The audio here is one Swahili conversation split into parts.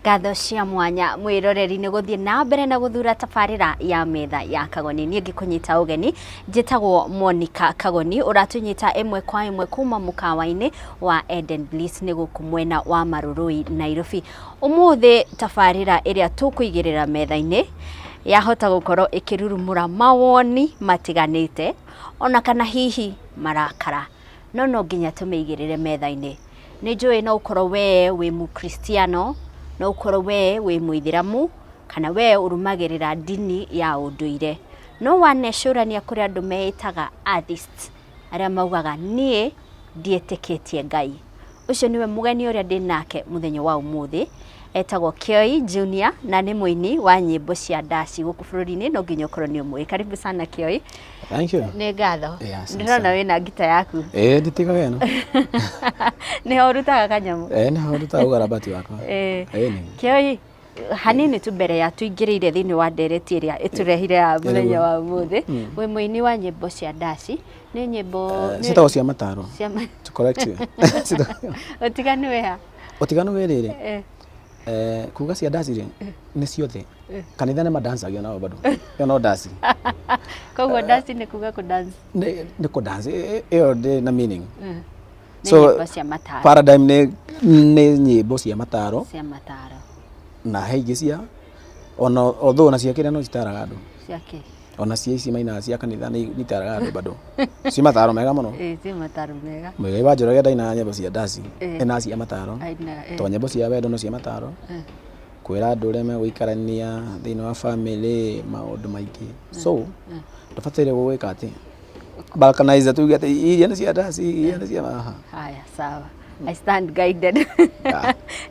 Ngatho cia mwanya mwiroreri ni guthie na mbere na guthura tabarira ya metha ya Kagoni ni ngikunyita ugeni njitagwo Monica Kagoni uratunyita emwe kwa emwe kuma mukawa-ini wa Eden Bliss ni guku mwena wa Marurui Nairobi. Umuthi tabarira iria tukuigirira metha-ini yahota gukorwo ikirurumura mawoni matiganite ona kana hihi marakara no nginya tumeigirire metha-ini. Ni njui no ukorwo we wi Mukristiano, no ukorwo we wi Muithiramu, kana we urumagirira dini ya unduire. No wanecurania kuri andu meitaga atheist aria maugaga nie ndietikitie Ngai. Ucio niwe mugeni uria ndinake muthenya wa umuthi etagwo Kioi Junior na ni muini wa nyimbo cia ndaci guku bururi-ini no nginya ukorwo ni umwe. Karibu sana Kioi. Thank you. Ni ngatho. Ndirona wina ngita yaku. Nditiga wena. Ni urutaga kanyamu. Ni urutaga ugarabati wakwa. Kioi, hanini tu mbere ya tuingirire thini wa ndereti iria iturehire ya muthenya wa umuthi we muini wa nyimbo cia ndaci ni nyimbo citagwo cia mataro. To correct you. Utiganu weha. Utiganu werire. Kuga cia ndaci ri ni ciothe. Kanitha ni madansagia nao bado. Yo no dance. Koguo dance ni kuga ku dance. Ni ku dance iyo na meaning. So paradigm ni nyimbo cia mataro. Cia mataro. Na heigi cia ona although na cia kire no citaraga andu. Cia ki. Ona cia ici maina cia kanitha ni itaraga andu bado. Ci mataro mega muno. Ci mataro mega. Mwega wa njoroge ndaina nyimbo cia ndaci. Ena cia mataro. To nyimbo cia wendo no cia mataro. Kwira andu uria meguikarania thiini wa family maundu maingi. So tubatire gwika ati balkanize tuge ati iria ni cia ndaci iria ni cia maha. Haya sawa. I stand guided.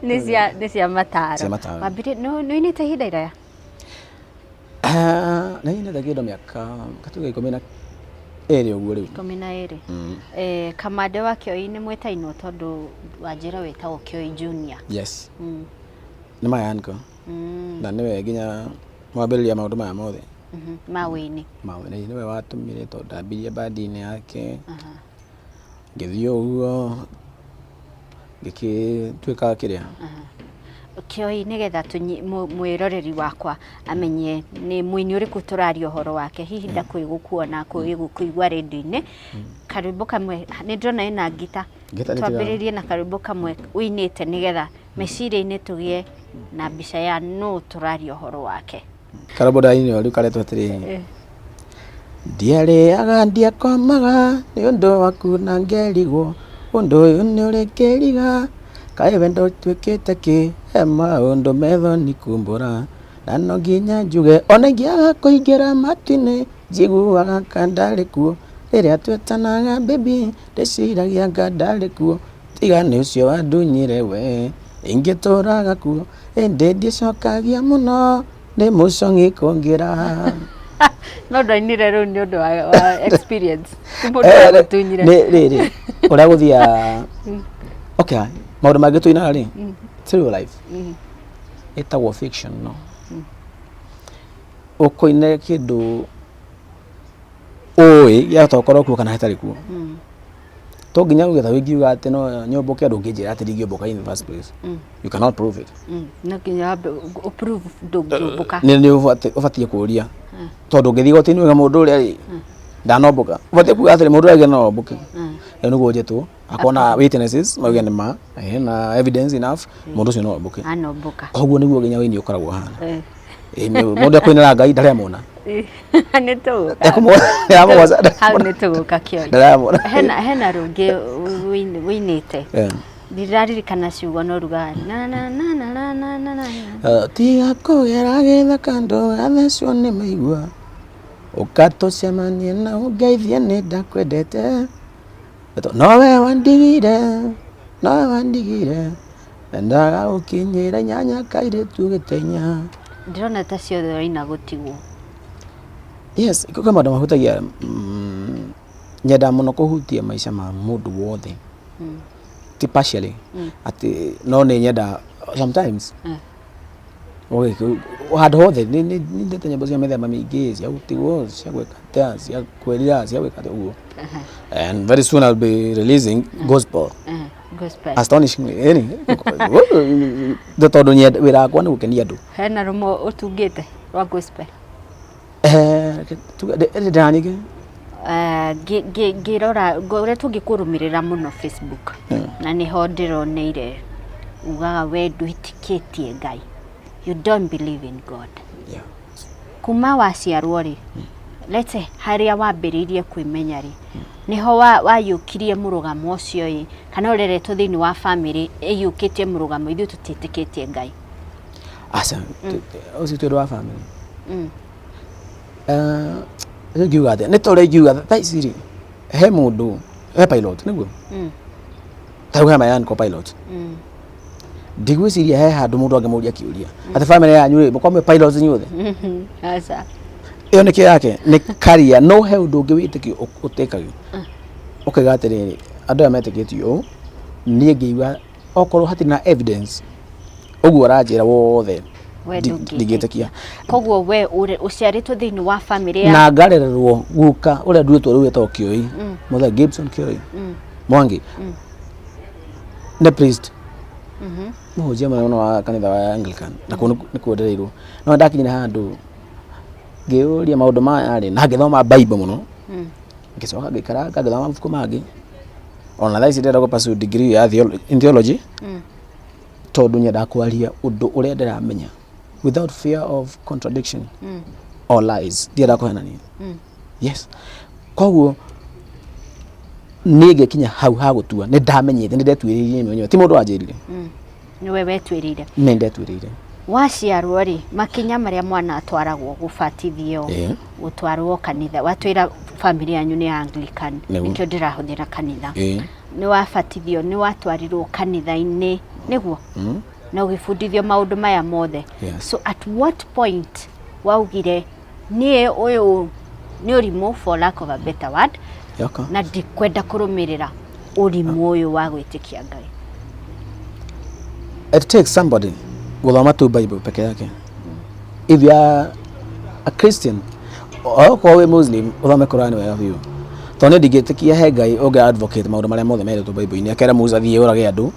Ni cia mataro. Mabiri no inite hinda iraya. Na inite kido miaka katuge 10 uguo riu. 12. Kamande wa Kioi ni mwetaino tondu wanjira wetagwo Kioi Junior. Yes. Ni mayanko. Na niwe nginya mwambiriria maundu maya mothe. Mawini. Mawini niwe watumire to ndambirie bandi-ini yake. Ngithio uguo gikitwika kiria. Kioi nigetha mwiroreri wakwa amenye ni muini uriku turario horo wake hihi ndakwigukuona kwigukuigwa radio-ini. Karibu kamwe ni ndona ina ngita twambiririe na karibu kamwe uinite nigetha meciria-ini tugie na mbica ya no turario horo wake. Karibu daini riu karetwo atiri ndiariaga ndiakomaga ni undu waku na ngerigwo undu uyu ni urikiriga kae wendo twikite ki he maundu metho ni kumbura na no nginya njuge ona ngiaga kuingira matu-ini njiguaga kandari kuo riria twetanaga baby ndiciragia ngandari kuo tiga ni ucio wandunyire we ingituraga kuo indi ndicokagia muno ni mucongi kungira. No ndainire ru ni undu wa experience. Mundu agutunyire. Ni riri uria guthia. Okay, maundu mangi tuina ri. True life. Etagwo fiction no. Ukoine kindu oi ya tokoro ku kana hetari ku. To nginya ugetha wingiuga ati no nyomboke andu nginjira ati ndingĩomboka in the first place. You cannot prove it. No nginya prove ndũngĩomboka. Ni ubatie kuria. Tondu ngithii gotini wega mundu uria ri ndanomboka. Ubatie kuga ati mundu uria no omboke. Niguo njetwo akona witnesses mauge ni ma na evidence enough mundu ucio no omboke. Anomboka. Koguo niguo nginya wini ukoragwo hana. Mundu akoinera Ngai ndaramona. Ni tu. Yamuwaza. Hau ni tu Kioi. Ndaramona. Hena rungi winite. Ndiraririkana ciugo no ruga na tiga kugera githaka ndugathecwo ni maigua ukatocemanie na ungeithie ni ndakwendete nowe wandigire ndaga ukinyira nyanya kairitu gitenya. Ndirona ta ciothe waina gutigwo. Yes, iko kama mahutagia nyenda muno kuhutia maisha ma mundu wothe. Ti partially. Ati no ni nyenda sometimes. Handu hothe ni ndete nyimbo cia mĩthemba mĩingĩ cia gutigwo cia gwĩka ta cia kwĩrira cia gwĩka ũguo. And very soon I'll be releasing gospel. gospel astonishingly yani the tondu nye wira wakwa ni gukenia andu hena rumo utungite rwa gospel ndanige ngirora gore tungikurumirira muno Facebook na niho ndironeire ugaga we nduitikitie Ngai, you don't believe in God. Kuma waciarwo ri let's say haria wambiririe kwimenya ri niho wayukirie murugamo ucio yi kana ureretwo thiini wa family eyukitie murugamo ithu tutitikitie Ngai asa ucio twi wa family ngiuga the nitore ngiuga thaiciri he mundu he pilot niguo tauga mayan ko pilot ndigwiciria he handu mundu angemuria kiuria ati family yanyu ri mukome pilots nyothe asa iyo niki yake ni career no he undu ngiwitikio utekagio ukigatiriri andu aya metikitio nie ngiuga okorwo hatiri na evidence uguo aranjira wothe ndigitikia koguo we uciaritwo thiini wa family ya na ngarererwo guka uria nduitwo riu etwo Kioi mother Gibson Kioi Mwangi ne priest muhujia mwana wa kanitha wa Anglican na nikuendereirwo no ndakinyira handu ngiuria maundu maya ri na ngithoma Bible muno ngicoka ngikara ngithoma mabuku mangi ona thaici ndenda go pursue degree ya theology tondu nyenda kwaria undu uria ndiramenya without fear of contradiction or lies ndienda kuhenania yes koguo nige kinya hau ha gutua ni ndamenyete ni ndetwiririe mwenyewe ti mundu anjirire ni we wetwirire ni ndetwirire waciarwo ri makinya maria mwana atwaragwo gubatithio gutwarwo kanitha watwira family yanyu ni Anglican nikyo ndirahuthira kanitha ni wabatithio ni watwarirwo kanitha-ini niguo na ugifundithio maundu maya mothe so at what point waugire nie uyu ni urimu for lack of a better word na ndikwenda kurumirira urimu uyu wa gwitikia Ngai? It takes somebody guthoma tu Bible peke yake. If you are a Christian or a Muslim uthome Quran wega biu tondu ndigitikia he Ngai unge advocate maundu maria mothe meretwo Bible-ini akera Musa thie urage andu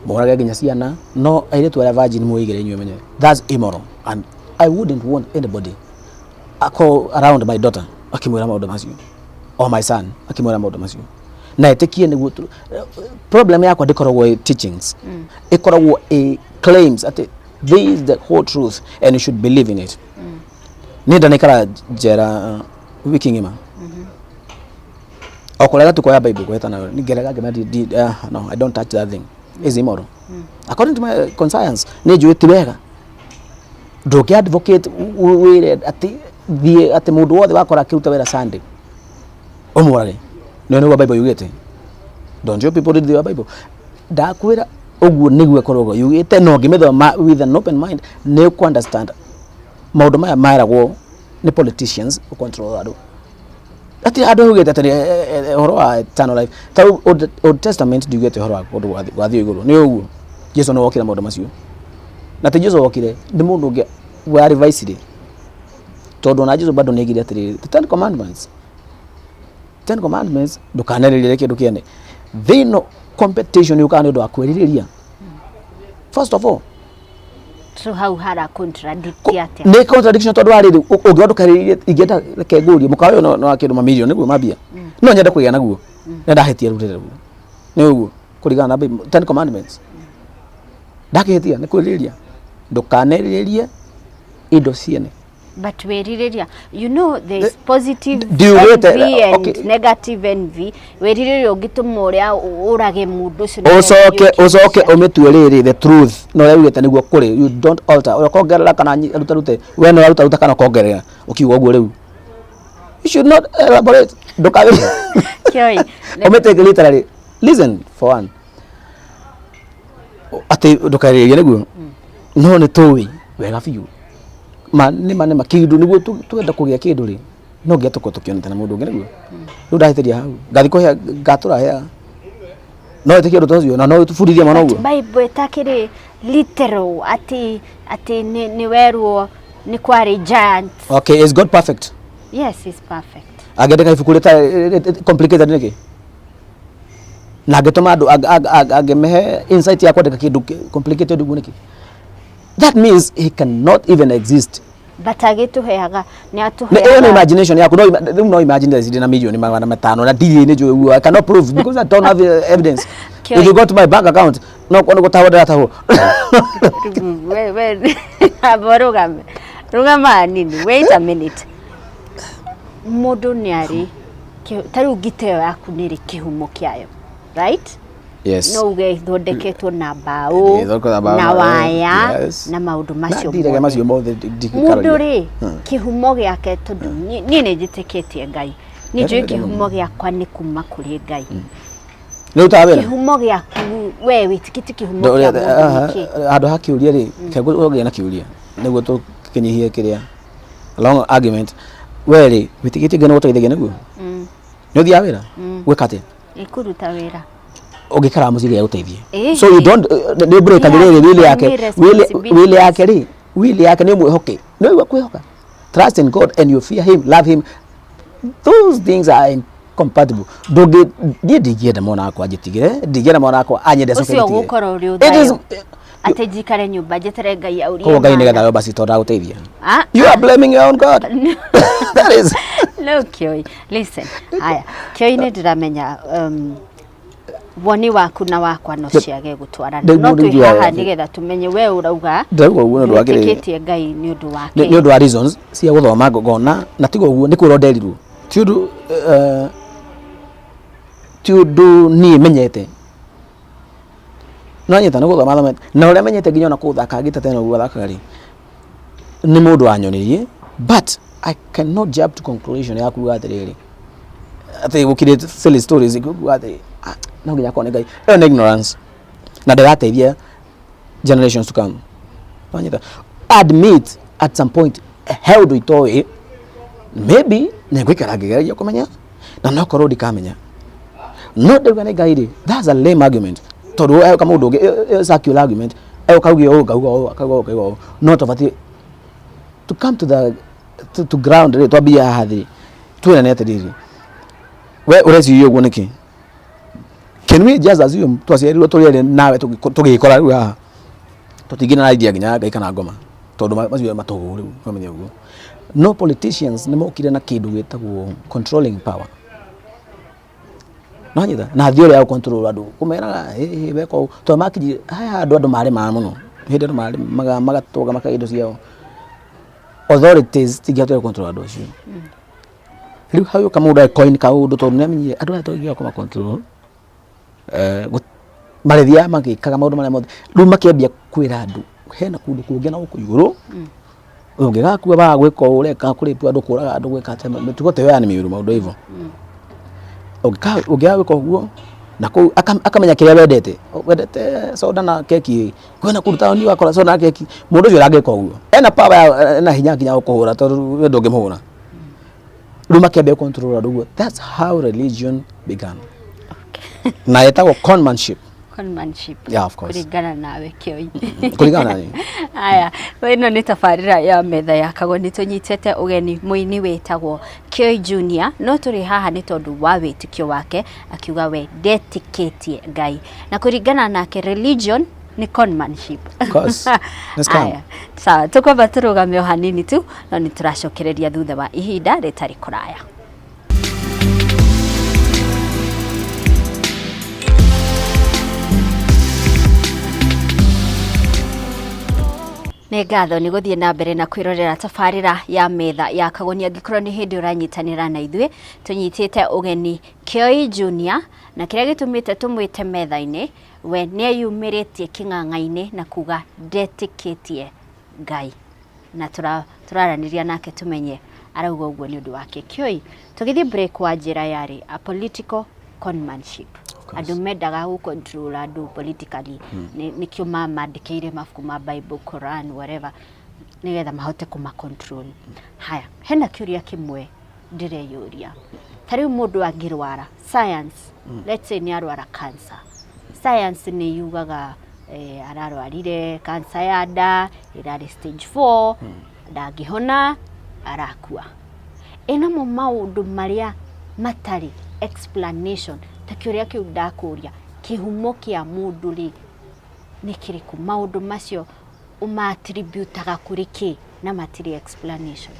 morage nginya ciana no airetu aria virgin muigire inywe menye that's immoral and I wouldn't want anybody around my daughter akimwira maundu macio or my son akimwira maundu macio na etikie niguo problem yakwa ndikoragwo teachings ikoragwo claims at this is the whole truth and you should believe in it nenda nikara jera wiki ngima okolega tukoya Bible kwetana nigerega no I don't touch that thing is immoral according to my conscience ni juiti wega ndoki advocate wire ati mundu wothe wakora kiruta wera Sunday omurage no wa Bible yugete don't you people read the Bible ndakwira oguo niguo korogo yugite no ngimethoma with an open mind ne ku understand maundu maya maragwo ni politicians who control adu ati adu yugite ati horo wa eternal life ta old testament yugite horo wa wathio iguru ni oguo Jesu no wokira maundu macio na te Jesu wokire ndi mundu nge wa revise tondu na Jesu bado negire ati the Ten Commandments ndukanererire kindu kiene thino competition yukane ndo akwiririria first of all so how hara contradict yate ne contradiction tondu ariri ungiwa ndukariririe ingenda rekenguria mukayo no akindu mamilioni niguo mabia no nyenda kugia naguo nenda hetia rurire ruo ni uguo kurigana na Ten Commandments ndakihetia ni kwiriria ndukaneriririe indo ciene but weririria you know there is positive envy and negative envy weririria ugituma uria urage mundu ucio ucoke umetwiriri the truth no yugite niguo kuri you don't alter ora kongerera kana rute we no ruta kana kongerera ukiuga uguo riu you should not elaborate ndukawe Kioi umeteke literally listen for one ati ndukaririria niguo no ni tuwi wega fiu mane kindu niguo tuenda kugia kindu ri no ngia tukionetana mundu ungi niguo ru ndahitiria hau ngathi kuhia ngatura hia no etikia ru tocio na no tufundithia mwana uguo Bible itakiri literal ati ni werwo ni kwari giant. Okay, is God perfect? Yes, he's perfect. Agende ka ifuku leta complicated niki na ngetoma andu agemehe insight ya kwandika kindu complicated guniki. That means he cannot even exist. But agituheaga ni No atuheaga imagination yaku no imagine that na milioni magana matano na dili ni jo I cannot prove because I don't have evidence. If you go to my bank account no kono gutahodera taho. we rugama nini, wait a minute. Mundu ni ari tari ugiteo yaku niri kihumo kiayo, right? Yes. No uge thondeketwo na mbao na waya na maundu macio mundu ri kihumo giake tondu ni ne njitikitie Ngai ni njui kihumo giakwa ni kuma kuri Ngai ni utawira kihumo giaku we witikiti kihumo giaku andu hakiuria ri kego oge na kiuria niguo tukinyihie kiria long argument we ri witikiti ngene guteithagia niguo ni uthia wira gwikate ikuruta wira ogikara muciri ya uteithie so you don't the break agirire wili yake ni mwihoke no iwa kwihoka trust in God and you fear him, love him. Those things are incompatible. Doge ndigienda mwana akwa njitigire ndigienda mwana akwa anyende soke ucio gukora uri uthayo atejikare nyumba jetere Ngai aurie ko Ngai nigetha yo basi tonda uteithia you are blaming your own God. That is no Kioi, listen haya Kioi ni ndiramenya woni waku na wakwa no ciage gutwarana no twi haha nigetha tumenye we urauga ndauga uguo ndu agire tikitie Ngai ni undu wake ni undu wa reasons cia guthoma ngona na tigo uguo ni kwiro nderirwo ti undu ni menyete no nyeta no guthoma thoma na ure menyete nginya na kuthaka ngita no guo thaka ri ni mundu wanyonirie but I cannot jump to conclusion ya kuga atiriri ati gukire silly stories kuga ati no nginya kone Ngai and ignorance na ndirateithia generations to come wanyita admit at some point how do it all maybe negwikara ngigeria kumenya na no korwo ndikamenya no ndauga ni Ngai ri that's a lame argument tondu ayo kama undu circular argument ayo kaugi o kauga no tofati to come to the to ground ri to bia hathi twina nete diri we urezi yo guniki can we just assume twaciarirwo turire nawe tugikora riu haha tutingina na idea nginya Ngai kana ngoma tondu macio matugu riu famenya uguo no politicians ni mokire na kindu gitagwo controlling power no nyitha na thiore ya control andu kumera beko to makiji haya andu mari ma muno hindi mari magatoga makaindo ciao authorities tigiatwe control andu cio riu hayo kama uda coin ka undu tondu namenye andu atogia kuma control marithia magikaga maundu mara mothe riu makiambia kwira andu hena kundu kungi na guku iguru ungigakua ba gwika ureka kuripu andu kuraga andu gwika tema tugote weani miuru maundu hivyo ugiawe ko guo na ko akamenya kiria wendete soda na keki kwena kuruta ni wakora soda na keki mundu ucio rage ko guo ena power na hinya kinya kuhura tondu we ndoge muhura riu makiambia control andu guo that's how religion began. Na yetagwo conmanship. Yeah, of course. Kurigana nawe Kioi. Kurigana nani? Aya, ino ni tabarira ya metha ya Kagoni tunyitete ugeni muini wetagwo Kioi Junior no turi haha ni tondu wa witikio wake akiuga we dedicate Ngai na kurigana nake religion ni conmanship. Of course. Let's come. Aya, sawa tukwamba turugame hanini tu no ni turacokereria thutha wa ihinda ritari kuraya. Nĩ ngatho nĩ gũthiĩ na mbere na kwĩrorera tabarĩra ya metha ya Kagoni angĩkorwo nĩ hĩndĩ ũranyitanĩra na ithuĩ tũnyitĩte ũgeni Kioi Junior na kĩrĩa gĩtũmĩte tũmwĩte metha-inĩ we nĩeyumĩrĩtie kĩng'ang'a-inĩ na kuga ndetĩkĩtie Ngai na tũraranĩria nake tũmenye arauga ũguo nĩ ũndũ wake. Kioi tũgĩthiĩ break wa njĩra yarĩ a political conmanship andu mendaga gu control andu politically nikio mandikire mafuku ma Bible, Quran, whatever nigetha mahote kuma control. Haya hena kiuria kimwe ndireyuria tariu mundu angirwara science let's say ni arwara cancer science ni yugaga ararwarire cancer ya nda irari stage 4 ndangihona arakua ena mo maundu maria matari explanation ta kiuria kiu ndakuria kihumo kia mundu ri ni kiriku maundu macio uma attributaga kuri ki na matiri explanation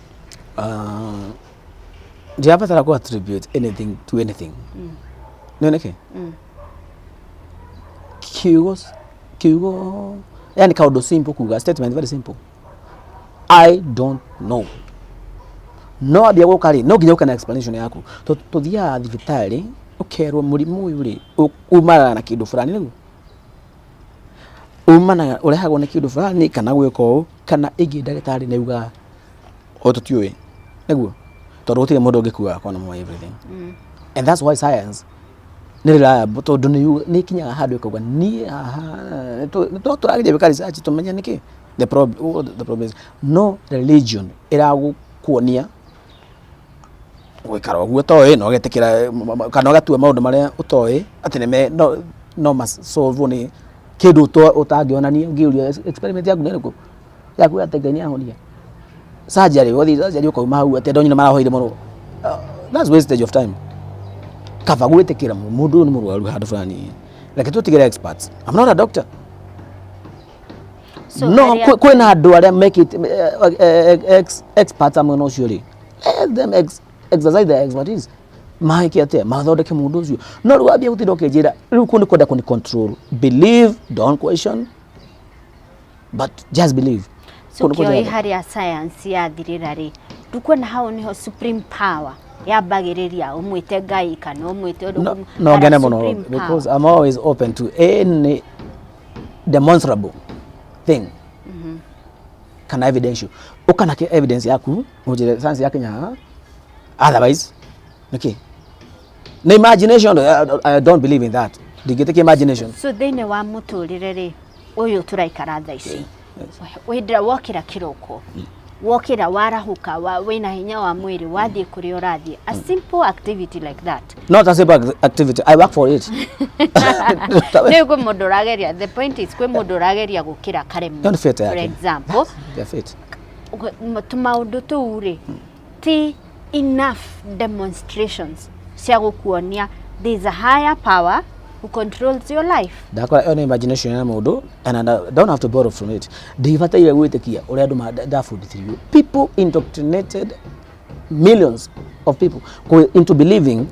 ndiabatara ku attribute anything to anything nioneke kiugo yani kaundu simple kuga statement very simple I don't know no abia gukari no nginya ukana explanation yaku tuthia thibitari ukerwo murimu uyu ri umana na kindu fulani nigu umana urehagwo ni kindu fulani kana gwiko kana ingi ndagitari neuga otutiwe niguo tondu gutire mundu ngikuga kona mo everything and that's why science ni reliable tondu ni kinyaga handu ikaga ni to turageria bika research tumenya niki the problem is no religion iragukuonia gwikara uguo toy no getikira kana gatua maundu maria utoy ati ne no mas solve ni kindu to utangionania ngiuria experiment yaku neriko yaku ategania honia surgery wathi surgery ko mahu ati ndonyi marahoire muno that's wastage of time kava gwetekira mundu ni murwaru handu fulani like tutigire experts I'm not a doctor so no kwena andu aria make it experts amwe no surely let them exercise their expertise maike ate mathondeke mundu ucio no rwambia gutinda ukejira riu kundi kwenda kuni control believe don't question but just believe so Kioi hari ya science ya thirira ri dukwena hao niho supreme power yambagiriria umwite ngai kana umwite undu no ngene muno because I'm always open to any demonstrable thing kana evidential ukana ke evidence yaku ujire science yake nya otherwise okay na imagination I don't believe in that digiteke imagination so thine wa muturire ri uyu turaikara tha ici wendra wokira kiroko wokira warahuka wina hinya wa mwiri wathie kuri urathie a simple activity like that not a simple activity I work for it nego modurageria the point is kwe modurageria gukira karemu for example they're fit tumaundu tuure ti enough demonstrations cia gukuonia there's a higher power who controls your life. Dakora your imagination ya mundu and I don't have to borrow from it. Ndivataire gwitikia uri andu ndafundithirio. People indoctrinated millions of people into believing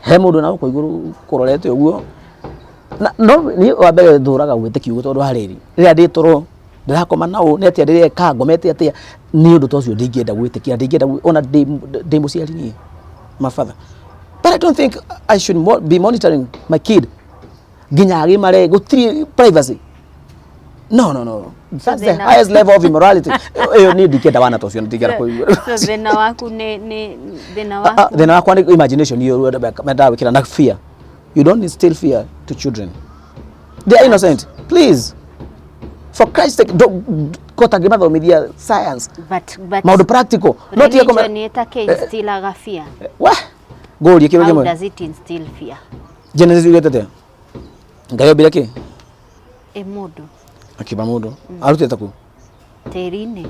he mundu na uko iguru kurorete uguo. No ni wabere thuraga gwitikio gutondu hariri. Ria nditoro ndirakoma nao neti ndirie kangomete atia ni undu tocio ndingienda gwitikia ndingienda ona ndimuciari ni my father. But I don't think I should be monitoring my kid. Ginyari mare go privacy. No. That's the highest level of immorality. You need to get wana tocio ndigera ko. So thina waku ni thina waku. Thina waku ni imagination you menda wikira na fear. You don't instill fear to children. They are innocent. Please. For Christ's sake, don't kota gimathomithia science. But maudu practical. Not here come. Ni take instill aga fear. What? How does it instill fear? Genesis ugetete. Ngayo bilaki? Emudu. Akiba mudu. Aruteta ku. Terine.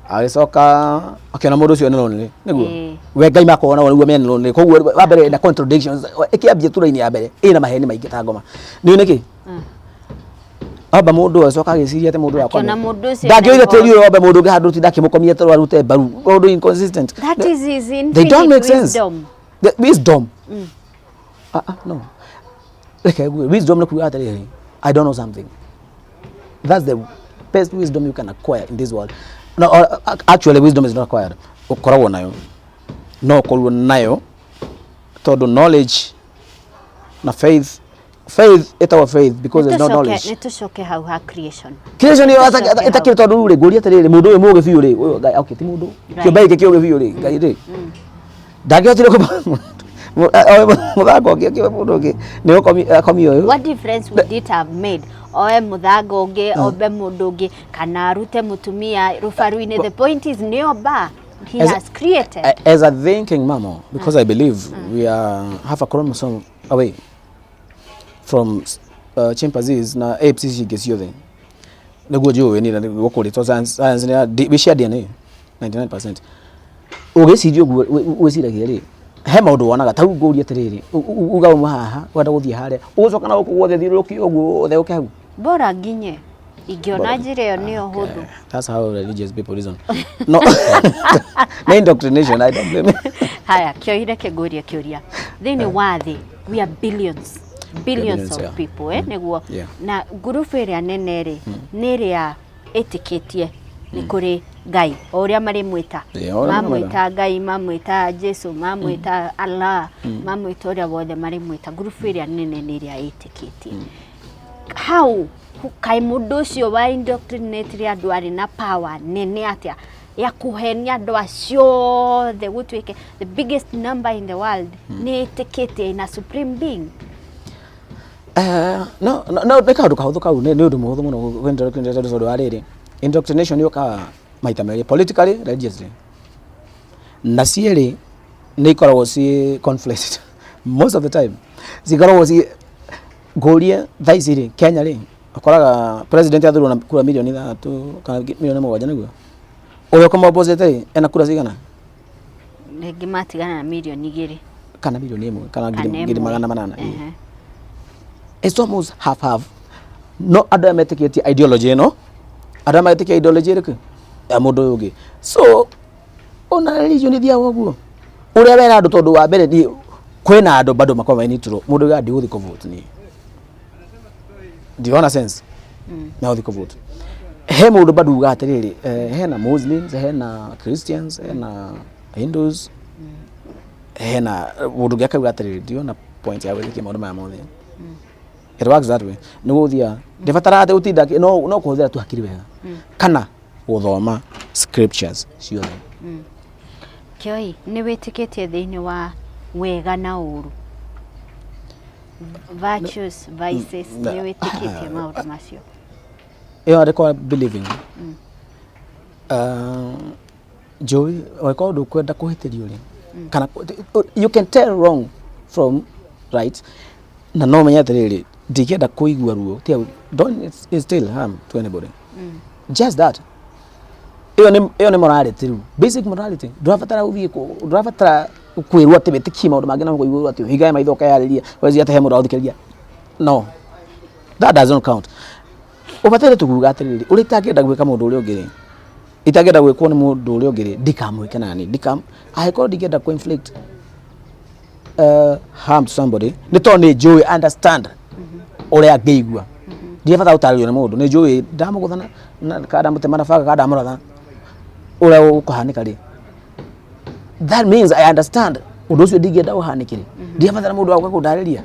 Alisoka akiona mudu cio nilonle. Niguo. We ngai makona wona men lonle. Koguo wabere na contradictions. Ikiambia turaini ya mbere. Ina maheni maingi ta ngoma. Ni niki? Aba mudu acoka agiciria ate mudu yakwa. Akiona mudu cio. Ndagioire teri uyo aba mudu ngihandu tindakimukomia toro arute baru. Mudu inconsistent. That is infinite. They don't make sense. Wisdom. The wisdom. No. Okay, wisdom no kuya atari. I don't know something. That's the best wisdom you can acquire in this world. No, actually wisdom is not acquired. Ukorawo nayo. No koruo nayo. Todo knowledge na faith. Faith it's our faith because there's no knowledge. Nitucoke hau ha creation. Creation yo atakire todo ri guri atari mundu uyu muge biu ri. Okay, ti mundu. Kio baike kio ge biu ri. Ngai ri. Dagiotire ko muthango ngi mundu ngi ni ukomi uyu. What difference would it have made? Oe muthango ngi obe mundu ngi kana arute mutumia rufaruine. The point is neoba he has created as a thinking mama because I believe we are half a chromosome away from chimpanzees na apes icio the niguo jiwe ni gukurito science ni we share DNA 99%. Ugecirio gwiciragia ri he maundu wonaga ta nguria atiriri uga uma haha wenda guthie haria ugucoka na gukuguothe thiruruki uguo utheuke hau bora nginye ingiona njira yo ni huthu. That's how religious people reason. No. Na indoctrination, I don't blame it. Haya kioire keguria kiuria thini wa thi we are billions of people neguo na group area nene ri ni ria etiquette ni kuri Ngai oria mari mwita mamwita Ngai mamwita Jesu mamwita Allah mamwita oria wothe mari mwita group area nene ni ria etiquette. How kai mundu ucio wa indoctrinate andu ari na power nene atia ya kuhenia andu acio the gutwike the biggest number in the world ni etiquette ina supreme being. No neka ndu kahuthu kau ni undu muhuthu muno kwendera ndu wa riri indoctrination yoka maita meri politically religiously na cieri ni ikoragwo ci conflict most of the time zikoragwo ci goria thaiciri Kenya ri akoraga president athurwo na kura milioni 3 kana milioni 7 niguo uyo kama opposite ena kura cigana ngi matigana na milioni 2 kana milioni 1 kana ngiri 800. It's almost half no other metiketie ideology no other metiketie ideology riku ya mundu ugi so ona religion thia waguo uria wena andu tondu wa mbere ni kwena andu bado makoma initro mundu ga ndi uthi ko vote ni do you understand sense na uthi ko vote he mundu bado uga atiriri hena Muslims hena Christians hena Hindus hena mundu ga kauga atiriri dio na point ya wiki mundu ma mothe. It works that way. No thia defatara ate utinda no kuhuthira tu hakiri wega kana guthoma scriptures ciothe. Kioi ni witikitie thiini wa wega na uru virtues vices ni witikitie maundu macio you are called believing joy or ndu kwenda kuhitirio ri kana you can tell wrong from right na no menya atiriri ndikenda kuigua ruo don't still harm to anybody just that iyo ni morality ru basic morality ndurabatara uthie ndurabatara kwirwa ati betiki maundu mangi na kuigua ati higae maithoka yariria wezi ate he mundu uthikiriria no that doesn't count ubatire tukuga atiriri uri tangenda gwika mundu uri ungiri itangenda gwikwo ni mundu uri ungiri ndikamwike nani I call ndikenda ku inflict harm to somebody ni to ni joy understand uria ngeigua ndibata utaririo ni mundu ni joy ndamuguthana kada mutemana faga kada muratha uria ukuhanika ri that means I understand undu ucio ndigenda uhanikire ndibata mundu wakwa kundariria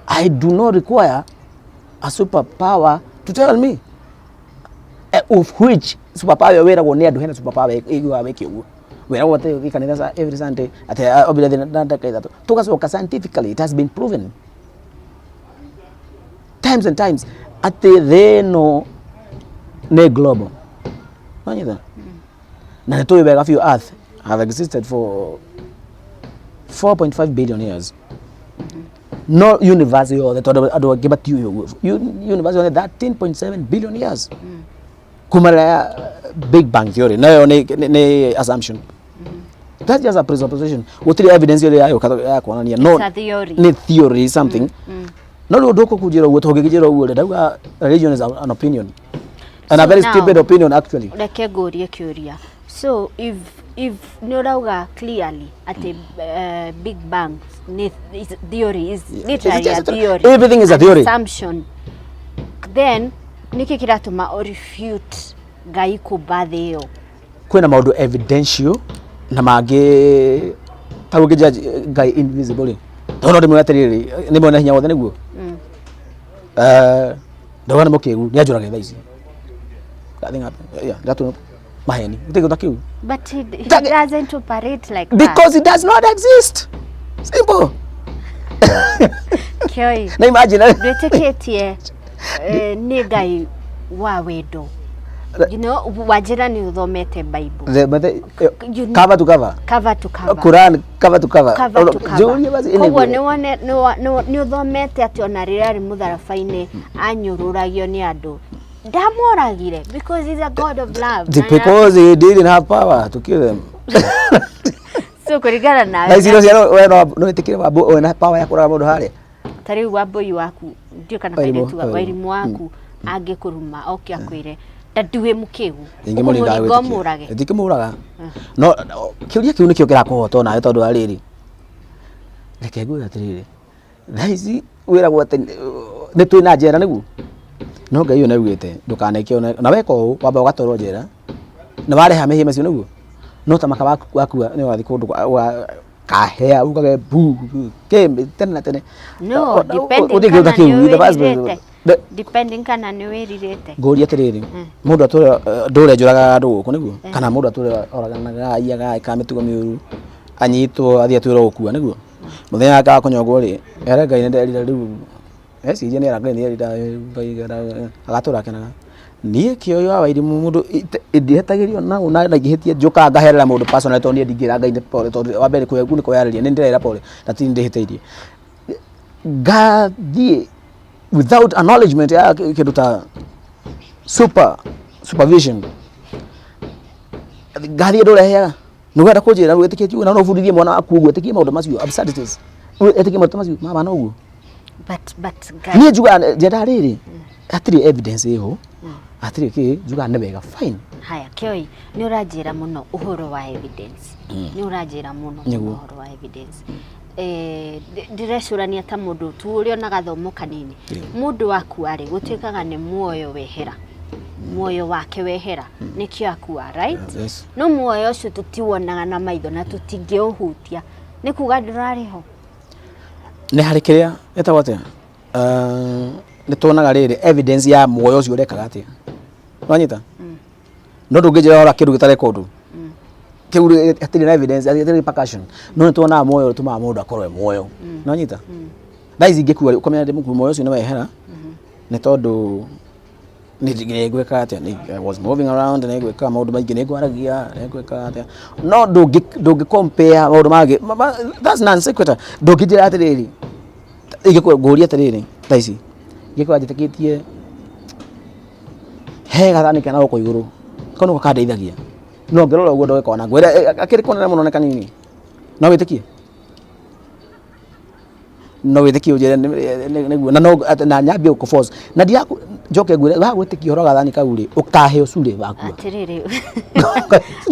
I do not require a superpower to tell me of which superpower wera ni andu hena superpower igwa wiki uguo wera wote gikanitha every Sunday ate obira thina ndaka ithatu tugacoka scientifically it has been proven times and times at the no ne global manyitha na to wega few earth have existed for 4.5 billion years no universe yo that ado gibati yo universe on 13.7 billion years kumala big bang theory no ne assumption that's just a presupposition what the evidence yo ya kuonania no ni theory something no ndoko kujira ugo togegijira ugo ndauga religion is an opinion and a very stupid opinion actually reke ngorie kiuria so if nurauga clearly at a big bang theory is literally a theory everything is a theory assumption then niki kiratuma or refute Ngai kubathe yo kwena maundu evidential na mangi tawuge judge Ngai invisible tono ndimwe atiriri nimona hinya wothe niguo ndawana mukigu ni ajuraga thaa ici that maheni utego takiu but it doesn't operate like that because it does not exist simple Kioi na imagine reteketie ni Ngai wa wendo you know wajira ni uthomete Bible cover to cover Quran cover to cover julia basi ni uthomete ati ona rira ri mutharafaine anyururagio ni andu ndamoragire because he's a god of love because he didn't have power to kill them so Rĩu kũringana nawe. Na icio cia we no itikire Wambũi na power ya kũraga mũndũ harĩa. Ta rĩu Wambũi waku ndio kana kairĩtu Wairimu waku angĩkũruma oke akwĩre nduwe mũkĩgu. Ũkũmũrage. Ndikĩmũraga. No kĩũria kĩu nĩkĩo kĩrakũhota nawe tondũ arĩrĩ. Reke ngwĩre atĩrĩrĩ. Thaa ici wĩragwo atĩ nĩ twĩna njera nĩguo. No Ngai ona augĩte ndũkaneke na weka ũũ wamba ũgatwarwo njera. Na wareha mehia macio nĩguo. No tamaka waku nĩ wathi kũndũ kahea ugage bu tene na tene. No, depending kana nĩ wĩrirĩte. Ngũria atĩrĩrĩ. Mũndũ atũre ndũre njũraga andũ gũkũ nĩguo. Kana mũndũ atũre oraganaga iyaga kamĩtugo mĩũru. Anyitwo athiĩ atwĩra gũkua nĩguo. Mũthenya akaga kũnyongwo rĩ. Ere Ngai nĩ nderira rĩu. Eciria nĩ Ngai nĩ nderira agatũra kenaga. Niĩ Kioi wa Wairimu mũndũ ndĩhetagĩrio na ingĩhĩtia njoka ngaherera mũndũ personal tondũ ndingĩra Ngai nĩ pole tondũ wa mbere nĩ kwĩyarĩria nĩ ndĩrera pole tatĩ ndĩhĩtĩirie. Ngathiĩ without acknowledgement ya kĩndũ ta supervision. Ngathiĩ ndũreheaga. Nĩwenda kũnjĩra wĩtĩkĩtie na no ũbundithie mwana waku ũguo ĩtĩkie maũndũ macio absurdities. Ĩtĩkie maũndũ macio mama no ũguo. But niĩ njuga njenda rĩrĩ hatirĩ evidence ĩho. Hatirĩ kĩ njuga nĩ wega fine. Haya Kioi nĩ ũranjĩra mũno ũhoro wa evidence. Nĩ ũranjĩra mũno ũhoro wa evidence. Ndĩrecũrania ta mũndũ tu ũrĩa ona gathomo kanini. Mũndũ waku arĩ gũtuĩkaga nĩ muoyo wehera. Muoyo wake wehera nĩkĩo akua right? No muoyo ũcio tũtiwonaga na maitho na tũtingĩũhutia. Nĩ kuga ndũrarĩ ho. Nĩ harĩ kĩrĩa etagwo atĩa? Nĩ tuonaga rĩrĩ evidence ya muoyo ũcio ũrekaga atĩa. Wanyita? No ndũngĩnjĩra ora kĩndũ gĩtarĩ kũndũ. Kĩu hatirĩ na evidence, hatirĩ repercussion. No nĩ tuonaga muoyo ũtũmaga mũndũ akorwo muoyo. Wanyita? Thaa ici ingĩkua ũkamenya atĩ muoyo ũcio nĩ wehera. Nĩ tondũ nĩ gwĩka atĩa I was moving around nĩ gwĩka maũndũ maingĩ nĩ ngwaragia nĩ gwĩka atĩa. No ndũngĩ compare maũndũ mangĩ. That's non sequitur. Ndũngĩnjĩra atĩrĩrĩ. Ngũria atĩrĩrĩ thaa ici. Ngĩkora njĩtĩkĩtie he gathani kana gũkũ igũrũ. Kono gakandeithagia. No ngĩrora ũguo ndogeka na ngwĩra akĩrĩ kũnene mũno nĩ kanini. No wĩtĩkie. No wĩtĩkie ũnjĩre nĩguo na nyambie gũkũforce. Na njoke ngwĩre wa gwĩtĩkia ũhoro gathani kau rĩ ũkahe ũcurĩ wakua.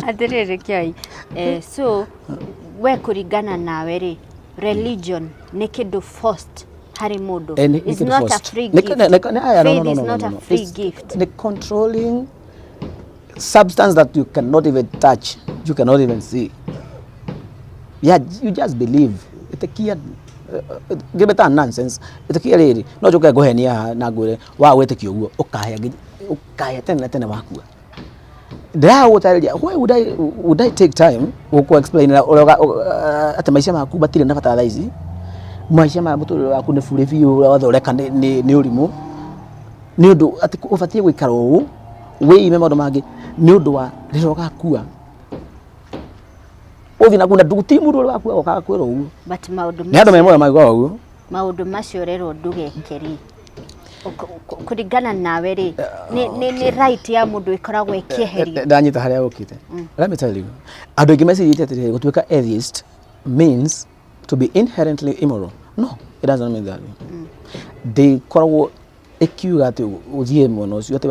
Atĩrĩrĩ Kioi. So we kũringana nawe rĩ religion nĩ kĩndũ forced. Harry Modo. It's not a free gift. Faith is not a free gift. The controlling substance that you cannot even touch, you cannot even see. Yeah, you just believe. Itikia give it a nonsense. Itikia riri. No joke gohenia na ngwire wa wetikio guo ukaya tena wakua. There what I why would I take time to explain ati maisha maku batire na bata thaici. Maisha ma mũtũrĩre waku nĩ bure biũ wothe ũreka nĩ ũrimũ nĩ ũndũ atĩ ũbatiĩ gũikara ũũ wĩime maũndũ mangĩ nĩ ũndũ wa rĩrĩa ũgakua ũthiĩ na kuna ndũgũtirĩ mũndũ ũrĩa wakua ũkaga kwĩra ũguo but maũndũ nĩ andũ memwe maigua ũguo maũndũ macio rero ndũgekeri kũringana nawe rĩ nĩ right ya mũndũ ĩkoragwo ĩkĩeheria ndanyita harĩa ũkĩte let me tell you andũ aingĩ mecirĩtie atĩ gũtuĩka atheist means to be inherently immoral. No, it doesn't mean that. They call ekiuga ati uthie mono cio ati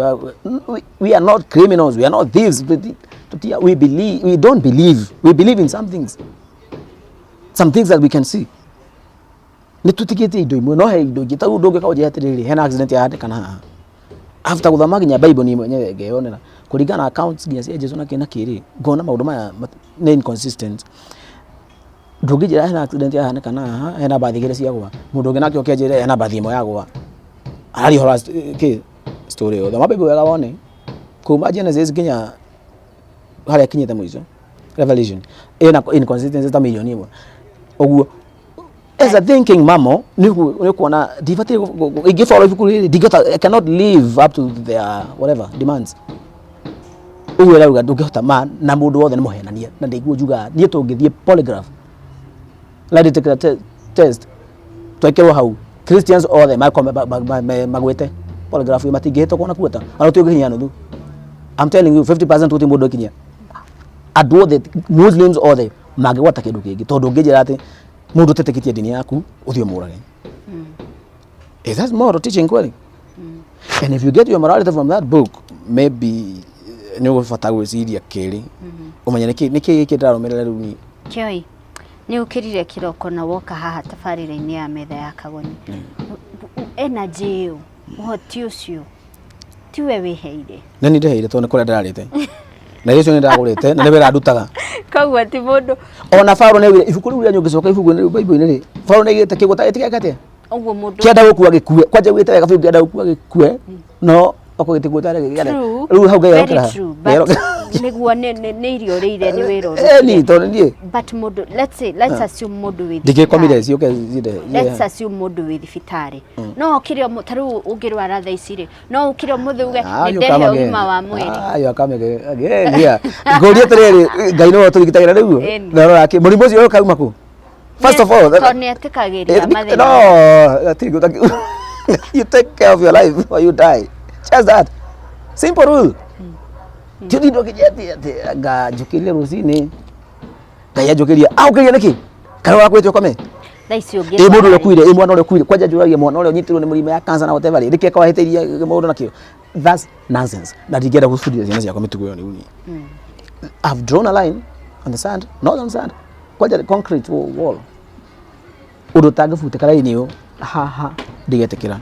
we are not criminals, we are not thieves. We don't believe. We believe in some things. Some things that we can see. Ni tutikite indo imwe no he indo ngita ndungika uje atiriri hena accident ya hande kana after guthoma ginya bible ni mwenyewe ngeyonera kuringana accounts ginya cia Jesu na kina kiri ngona maundu maya ne inconsistent. Ndũngĩnjĩra hena accident ya hane kana hena bathi igĩrĩ ciagwa mũndũ ũngĩ nake ũkĩnjĩra hena bathi ĩmwe yagwa arari hora story yo thoma bible wega wone kuma Genesis nginya harĩa kinyĩte mũico Revelation ina inconsistency ta milioni ĩmwe ũguo as a thinking mamo nĩ kuona ndibatiĩ ingĩfollow ibuku rĩrĩ I cannot live up to their whatever demands ũguo rauga ndũngĩhota na mũndũ wothe nĩ mũhenania na ndĩiguo njuga niĩ tũngĩthiĩ polygraph let it take a test twekero hau Christians all them magwete polygraph matingĩhĩtwo kuona kuota ana tu nginya nuthu I'm telling you 50% uti mũndũ kinya andũ othe Muslims all them mangĩgwata kĩndũ kĩngĩ tondũ ũngĩnjĩra atĩ mũndũ ũtetĩkĩtie ndini yaku ũthiĩ mũrage. Is that moral teaching kweli? And if you get your morality from that book, maybe nĩ ũgũbata gwĩciria kĩrĩ ũmenye nĩkĩ kĩndarũmĩrĩra rĩu niĩ. Kioi, nĩ ũkĩrire kĩroko na woka haha tabarĩra-inĩ ya metha ya Kagoni. Energy ĩyo, ũhoti ũcio tiwe wĩheire. Na nĩ ndĩheire tondũ nĩ kũrĩa ndĩrarĩte. Na icio nĩ ndagũrĩte na nĩ wĩra ndutaga. Koguo ti mũndũ. Ona Paulo nĩ augire ibuku rĩu rĩa nyũngĩcoka ibuku-inĩ rĩu Bible-inĩ rĩ. Paulo nĩ aigĩte kĩgũta gĩtigaka atĩa? Ũguo mũndũ. Kĩenda gũkua gĩkue. Kwanja wĩte wega biũ kĩenda gũkua gĩkue. No okũgĩte gũta rĩu hau gaĩrokera. Nĩguo nĩ irio rĩire nĩ wĩra ũrĩa. Ni tondũ niĩ. But mũndũ, let's assume mũndũ wĩ. Ndingĩkomire ciũke cinde. Let's assume mũndũ wĩ thibitarĩ. No ũkire tarĩu ũngĩrwara thaa ici rĩ. No ũkire ũmũthĩ uge nĩndehe ũgima wa mwĩrĩ. Ayo akamege. Ngũria tũrĩrĩ Ngai nĩwe ũtũrigitagĩra rĩu. Ndoro yake mũrimũ ũcio ũkauma kũ? First of all, tondũ nĩ etĩkagĩria mathĩna. No, you take care of your life or you die. Just that. Simple rule. Tio ndo kijeti ati Anga njũkĩrire rũcinĩ. Ngai anjũkĩria. Ũkĩria nĩkĩ? Kana wakwĩtwo kome? Thaa ici ũngĩ. Mũndũ ũrĩa kuire, mwana ũrĩa kuire. Kwanja njũragia mwana ũrĩa ũnyitirwo nĩ mũrimũ ya cancer na whatever. Rĩkĩ kwa hĩtĩria mũndũ nakĩo. That's nonsense. Na ndingĩenda gũbundithia ciana ciakwa mĩtugo ĩyo nĩ uni. I've drawn a line on the sand, not on sand. Kwanja concrete wall. Ũndũ tangĩbutĩka raini ĩyo. Haha ndigetĩkĩra.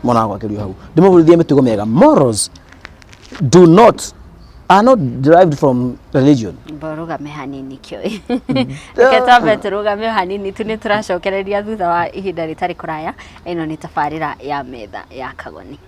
Mwana wakwa akĩrio hau. Ndĩmũbundithie mĩtugo mĩega. Morals are not derived from religion. Borugame hanini Kioi. Ketamba turugame hanini tu nĩ tũracokereria thutha wa ihinda rĩtarĩ kũraya. Ĩno nĩ tabarĩra ya metha ya Kagoni.